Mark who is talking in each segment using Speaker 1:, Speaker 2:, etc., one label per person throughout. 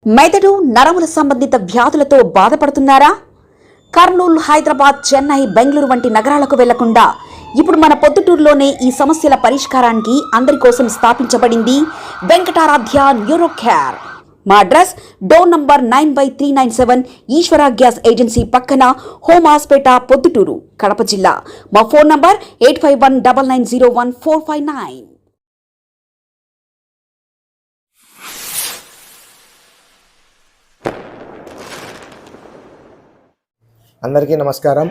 Speaker 1: మెదడు నరముల సంబంధిత వ్యాధులతో బాధపడుతున్నారా? కర్నూలు, హైదరాబాద్, చెన్నై, బెంగళూరు వంటి నగరాలకు వెళ్లకుండా ఇప్పుడు మన పొద్దుటూరులోనే ఈ సమస్యల పరిష్కారానికి అందరి కోసం స్థాపించబడింది వెంకటారాధ్య న్యూరో కేర్. మా అడ్రస్ డోర్ నంబర్ 9/397 ఈశ్వర గ్యాస్ ఏజెన్సీ పక్కన, హోమ్ హాస్పేట, పొద్దుటూరు, కడప జిల్లా. మా ఫోన్ నంబర్ 8519901459.
Speaker 2: అందరికీ నమస్కారం.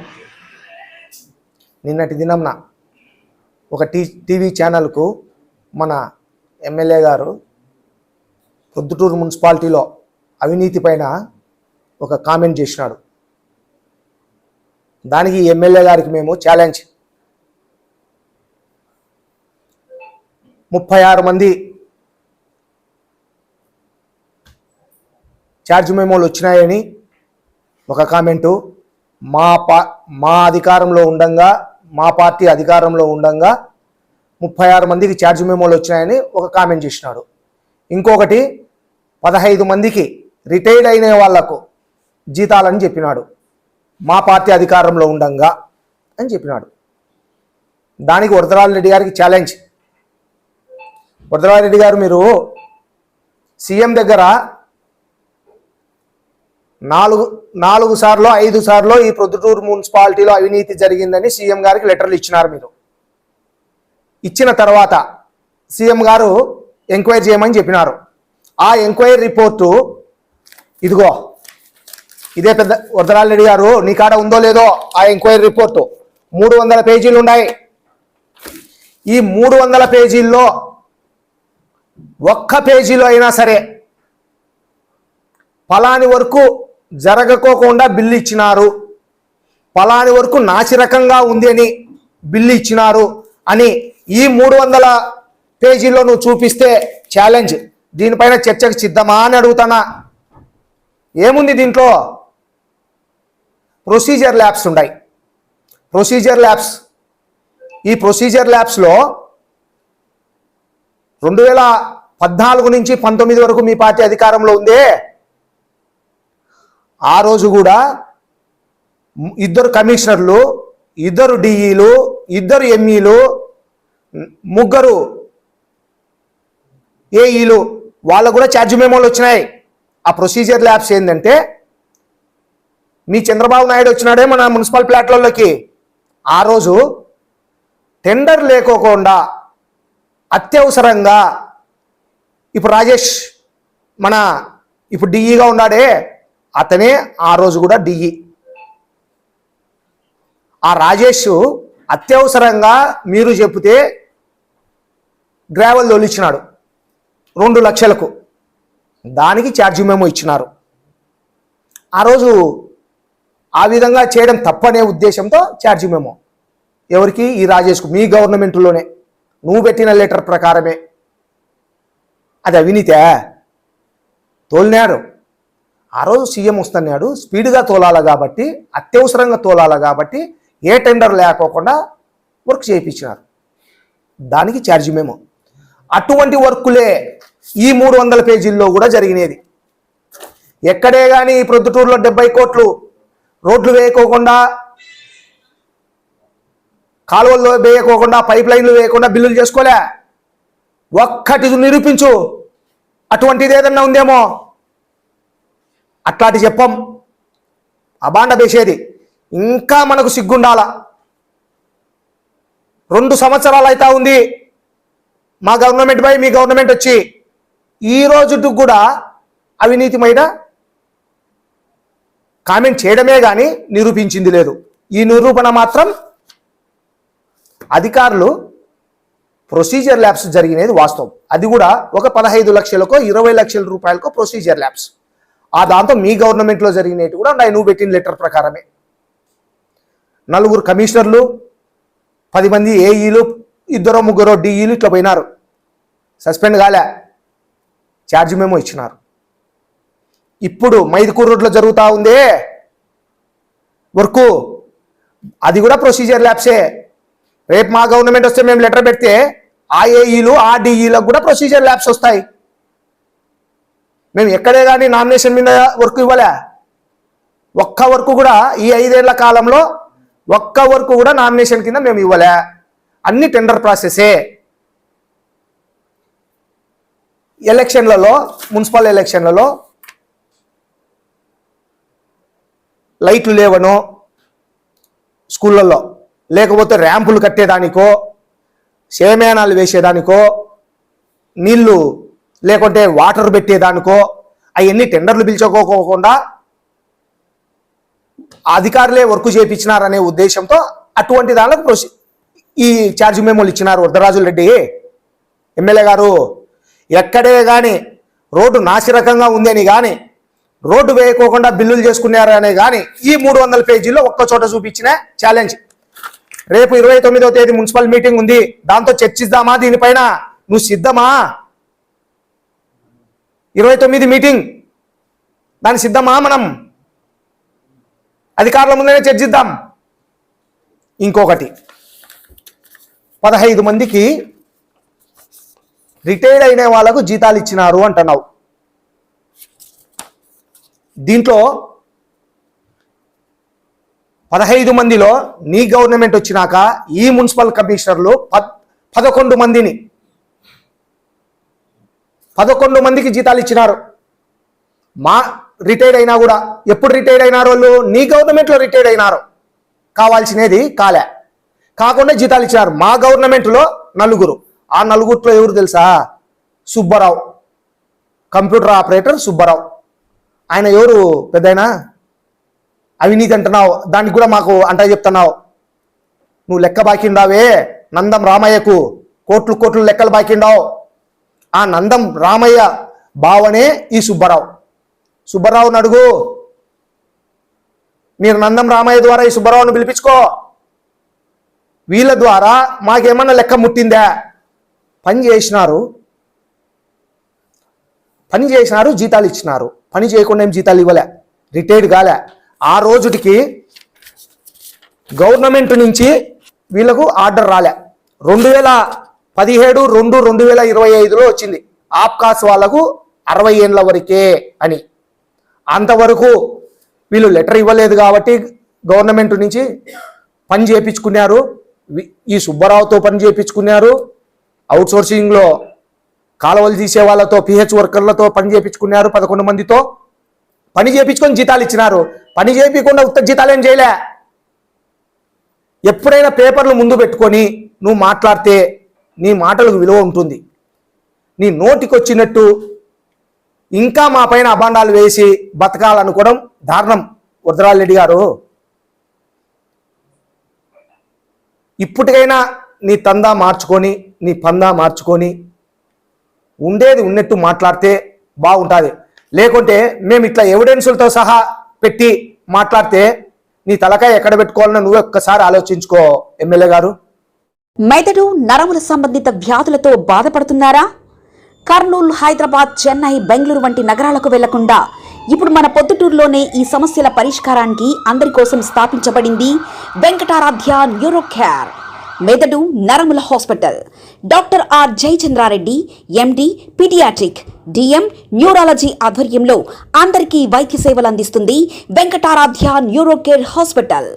Speaker 2: నిన్నటి దినంన ఒక టీవీ ఛానల్కు మన ఎమ్మెల్యే గారు పొద్దుటూరు మున్సిపాలిటీలో అవినీతి పైన ఒక కామెంట్ చేసినాడు. దానికి ఎమ్మెల్యే గారికి మేము ఛాలెంజ్, 36 మంది ఛార్జ్ మెమోలు వచ్చినాయని ఒక కామెంటు, మా అధికారంలో ఉండంగా, మా పార్టీ అధికారంలో ఉండంగా 36 మందికి ఛార్జ్ మెమోలు వచ్చినాయని ఒక కామెంట్ చేసినాడు. ఇంకొకటి 15 మందికి రిటైర్డ్ అయిన వాళ్లకు జీతాలని చెప్పినాడు, మా పార్టీ అధికారంలో ఉండంగా అని చెప్పినాడు. దానికి వరదరాజరెడ్డి గారికి ఛాలెంజ్. వరదరాజరెడ్డి గారు, మీరు సీఎం దగ్గర 4 సార్లు 5 సార్లు ఈ ప్రొద్దుటూరు మున్సిపాలిటీలో అవినీతి జరిగిందని సీఎం గారికి లెటర్లు ఇచ్చినారు. మీరు ఇచ్చిన తర్వాత సీఎం గారు ఎంక్వైరీ చేయమని చెప్పినారు. ఆ ఎంక్వైరీ రిపోర్టు ఇదిగో, ఇదే పెద్ద వరదరాజరెడ్డి గారు, నీ కాడ ఉందో లేదో ఆ ఎంక్వైరీ రిపోర్టు 300 పేజీలు ఉన్నాయి. ఈ 300 పేజీల్లో ఒక్క పేజీలో అయినా సరే పలాని వరకు జరగకోకుండా బిల్లు ఇచ్చినారు, పలాని వరకు నాసిరకంగా ఉంది అని బిల్లు ఇచ్చినారు అని ఈ 300 పేజీల్లో నువ్వు చూపిస్తే ఛాలెంజ్. దీనిపైన చర్చకు సిద్ధమా అని అడుగుతానా. ఏముంది దీంట్లో? ప్రొసీజర్ ల్యాబ్స్ ఉన్నాయి. ప్రొసీజర్ ల్యాబ్స్, ఈ ప్రొసీజర్ ల్యాబ్స్లో 2014 నుంచి 19 వరకు మీ పార్టీ అధికారంలో ఉందే. ఆ రోజు కూడా 2 కమిషనర్లు, 2 డిఈలు, 2 ఎంఈలు, 3 ఏఈలు, వాళ్ళకు కూడా ఛార్జ్ మెమోలు వచ్చినాయి. ఆ ప్రొసీజర్ ల్యాబ్స్ ఏంటంటే, మీ చంద్రబాబు నాయుడు వచ్చినాడే మన మున్సిపల్ ప్లాట్లలోకి. ఆ రోజు టెండర్ లేకోకుండా అత్యవసరంగా, ఇప్పుడు రాజేష్ మన ఇప్పుడు డిఈగా ఉన్నాడే, అతనే ఆ రోజు కూడా డిఈ. ఆ రాజేష్ అత్యవసరంగా మీరు చెప్తే గ్రావెల్ తోలిచ్చినాడు 2 లక్షలకు. దానికి ఛార్జ్ మెమో ఇచ్చినారు. ఆ రోజు ఆ విధంగా చేయడం తప్పనే ఉద్దేశంతో ఛార్జ్ మెమో ఎవరికి? ఈ రాజేష్కు, మీ గవర్నమెంట్లోనే నువ్వు పెట్టిన లెటర్ ప్రకారమే. అది అవినీతే? తోలినాడు. ఆ రోజు సీఎం వస్తున్నాడు, స్పీడ్గా తోలాలి కాబట్టి, అత్యవసరంగా తోలాలి కాబట్టి ఏ టెండర్ లేకోకుండా వర్క్ చేయించినారు. దానికి ఛార్జ్ మెమో. అటువంటి వర్కులే ఈ 300 పేజీల్లో కూడా జరిగినది. ఎక్కడే కానీ ఈ ప్రొద్దుటూరులో 70 కోట్లు రోడ్లు వేయకోకుండా, కాలువల్లో వేయకోకుండా, పైప్ లైన్లు వేయకుండా బిల్లులు చేసుకోలే. ఒక్కటి నిరూపించు, అటువంటిది ఏదన్నా ఉందేమో. అట్లాంటి చెప్పం, అబాండ వేసేది. ఇంకా మనకు సిగ్గుండాల. 2 సంవత్సరాలు అయితే ఉంది మా గవర్నమెంట్ పై మీ గవర్నమెంట్ వచ్చి, ఈ రోజుకు కూడా అవినీతి మీద కామెంట్ చేయడమే కానీ నిరూపించింది లేదు. ఈ నిరూపణ మాత్రం అధికారులు ప్రొసీజర్ ల్యాబ్స్ జరిగినది వాస్తవం. అది కూడా ఒక 15 లక్షలకో 20 లక్షల రూపాయలకో ప్రొసీజర్ ల్యాబ్స్. ఆ దాంతో మీ గవర్నమెంట్లో జరిగినట్టు కూడా నువ్వు పెట్టిన లెటర్ ప్రకారమే. 4 కమిషనర్లు, 10 మంది ఏఈలు, 2-3 డిఈలు ఇట్లా పోయినారు. సస్పెండ్ కాలే, ఛార్జ్ మెమో ఇచ్చినారు. ఇప్పుడు మైదుకూరు రోడ్లో జరుగుతూ ఉందే వర్కు, అది కూడా ప్రొసీజర్ ల్యాబ్సే. రేపు మా గవర్నమెంట్ వస్తే మేము లెటర్ పెడితే ఆ ఏఈలు, ఆ డిఈలకు కూడా ప్రొసీజర్ ల్యాబ్స్ వస్తాయి. మేము ఎక్కడే కానీ నామినేషన్ మీద వర్క్ ఇవ్వలే. ఒక్క వర్క్ కూడా ఈ 5 ఏళ్ల కాలంలో ఒక్క వర్క్ కూడా నామినేషన్ కింద మేము ఇవ్వలే. అన్ని టెండర్ ప్రాసెసే. ఎలక్షన్లలో, మున్సిపల్ ఎలక్షన్లలో లైట్లు లేవనో స్కూళ్ళల్లో, లేకపోతే ర్యాంపులు కట్టేదానికో, షేమయానాలు వేసేదానికో, నీళ్లు లేకుంటే వాటర్ పెట్టేదానికో అవన్నీ టెండర్లు పిలుచుకోకుండా అధికారులే వర్క్ చేయించినారనే ఉద్దేశంతో అటువంటి దానికి ఈ ఛార్జ్ మెమోలు ఇచ్చినారు వరదరాజుల రెడ్డి ఎమ్మెల్యే గారు. ఎక్కడే కానీ రోడ్డు నాసిరకంగా ఉంది అని కానీ, రోడ్డు వేయకోకుండా బిల్లులు చేసుకున్నారనే కానీ ఈ 300 పేజీల్లో ఒక్క చోట చూపించిన ఛాలెంజ్. రేపు 29వ తేదీ మున్సిపల్ మీటింగ్ ఉంది, దాంతో చర్చిద్దామా దీనిపైన? నువ్వు సిద్ధమా? 29 మీటింగ్, దాని సిద్ధమా? మనం అధికారుల ముందనే చర్చిద్దాం. ఇంకొకటి, 15 మందికి రిటైర్డ్ అయిన వాళ్ళకు జీతాలు ఇచ్చినారు అంటున్నావు. దీంట్లో 15 మందిలో నీ గవర్నమెంట్ వచ్చినాక ఈ మున్సిపల్ కమిషనర్లు 11 మందికి జీతాలు ఇచ్చినారు. మా రిటైర్డ్ అయినా కూడా, ఎప్పుడు రిటైర్డ్ అయినారు వాళ్ళు? నీ గవర్నమెంట్లో రిటైర్డ్ అయినారు, కావాల్సినది కాకుండా జీతాలు ఇచ్చినారు. మా గవర్నమెంట్లో 4. ఆ 4 ఎవరు తెలుసా? Subbarao, computer operator Subbarao. ఆయన ఎవరు పెద్దయినా? అవినీతి అంటున్నావు, దానికి కూడా మాకు అంటా చెప్తున్నావు. నువ్వు లెక్క బాకిండావే నందం రామయ్యకు, కోట్లు లెక్కలు బాకిండావు. ఆ నందం రామయ్య బావనే ఈ సుబ్బారావుని అడుగు. మీరు నందం రామయ్య ద్వారా ఈ సుబ్బారావుని పిలిపించుకో. వీళ్ళ ద్వారా మాకేమన్నా లెక్క ముట్టిందా? పని చేసినారు, జీతాలు ఇచ్చినారు. పని చేయకుండా ఏం జీతాలు ఇవ్వలే, రిటైర్డ్ కాలే. ఆ రోజుటికి గవర్నమెంట్ నుంచి వీళ్ళకు ఆర్డర్ రాలే. 2017-2-2025లో వచ్చింది ఆప్కాస్ వాళ్ళకు 60 ఏళ్ళ వరకే అని. అంతవరకు వీళ్ళు లెటర్ ఇవ్వలేదు కాబట్టి గవర్నమెంట్ నుంచి పని చేయించుకున్నారు. ఈ సుబ్బారావుతో పని చేయించుకున్నారు. అవుట్సోర్సింగ్లో కాలువలు తీసే వాళ్ళతో, పిహెచ్ వర్కర్లతో పని చేయించుకున్నారు. 11 మందితో పని చేయించుకొని జీతాలు ఇచ్చినారు. పని చేయించకుండా ఉత్త జీతాలు ఏం చేయలే. ఎప్పుడైనా పేపర్లు ముందు పెట్టుకొని నువ్వు మాట్లాడితే నీ మాటలకు విలువ ఉంటుంది. నీ నోటికి వచ్చినట్టు ఇంకా మా పైన అభాండాలు వేసి బతకాలనుకోవడం దారుణం. వరదరాజుల రెడ్డి గారు, ఇప్పటికైనా నీ తందా మార్చుకొని, నీ పందా మార్చుకొని ఉండేది ఉన్నట్టు మాట్లాడితే బాగుంటుంది. లేకుంటే మేము ఇట్లా ఎవిడెన్సులతో సహా పెట్టి మాట్లాడితే నీ తలకాయ ఎక్కడ పెట్టుకోవాలని నువ్వు ఒక్కసారి ఆలోచించుకో ఎమ్మెల్యే గారు.
Speaker 1: మెదడు నరముల సంబంధిత వ్యాధులతో బాధపడుతున్నారా? కర్నూలు, హైదరాబాద్, చెన్నై, బెంగళూరు వంటి నగరాలకు వెళ్లకుండా ఇప్పుడు మన పొద్దుటూరులోనే ఈ సమస్యల పరిష్కారానికి అందరి కోసం స్థాపించబడింది వెంకటారాధ్య న్యూరో కేర్ మెదడు నరముల hospital. Doctor R Jayachandra Reddy, MD, paediatric, DM, neurology ఆధ్వర్యంలో అందరికీ వైద్య సేవలు అందిస్తుంది వెంకటారాధ్య న్యూరో కేర్ హాస్పిటల్.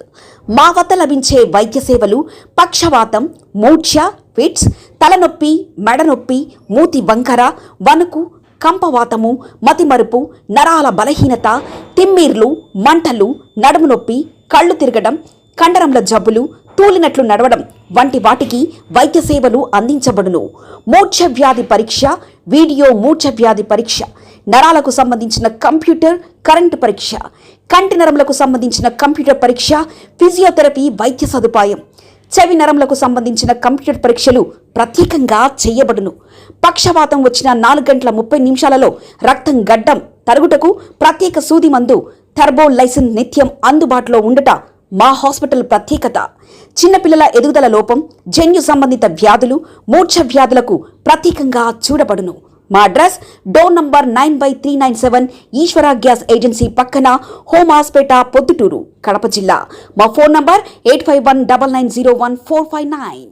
Speaker 1: మా వద్ద లభించే వైద్య సేవలు పక్షవాతం, మూర్ఛ, ఫిట్స్, తలనొప్పి, మెడనొప్పి, మూతి వంకర, వణుకు, కంపవాతము, మతిమరుపు, నరాల బలహీనత, తిమ్మిర్లు, మంటలు, నడుము నొప్పి, కళ్ళు తిరగడం, కండరంల జబ్బులు, తూలినట్లు నడవడం వంటి వాటికి వైద్య సేవలు అందించబడును. మూర్ఛ వ్యాధి పరీక్ష, వీడియో మూర్ఛ వ్యాధి పరీక్ష, నరాలకు సంబంధించిన కంప్యూటర్ కరెంటు పరీక్ష, కంటి నరములకు సంబంధించిన కంప్యూటర్ పరీక్ష, ఫిజియోథెరపీ వైద్య సదుపాయం, చెవి నరములకు సంబంధించిన కంప్యూటర్ పరీక్షలు ప్రత్యేకంగా చేయబడును. పక్షవాతం వచ్చిన 4 గంటల 30 నిమిషాలలో రక్తం గడ్డం తరుగుటకు ప్రత్యేక సూది మందు థర్బోలైసిన్ నిత్యం అందుబాటులో ఉండట మా హాస్పిటల్ ప్రత్యేకత. చిన్నపిల్లల ఎదుగుదల లోపం, జన్యు సంబంధిత వ్యాధులు, మూర్ఛ వ్యాధులకు ప్రత్యేకంగా చూడబడును. మా అడ్రస్ డోర్ నంబర్ 9/397 ఈశ్వర గ్యాస్ ఏజెన్సీ పక్కన, హోమాస్పేట, పొద్దుటూరు, కడప జిల్లా. మా ఫోన్ నంబర్ 8519901459.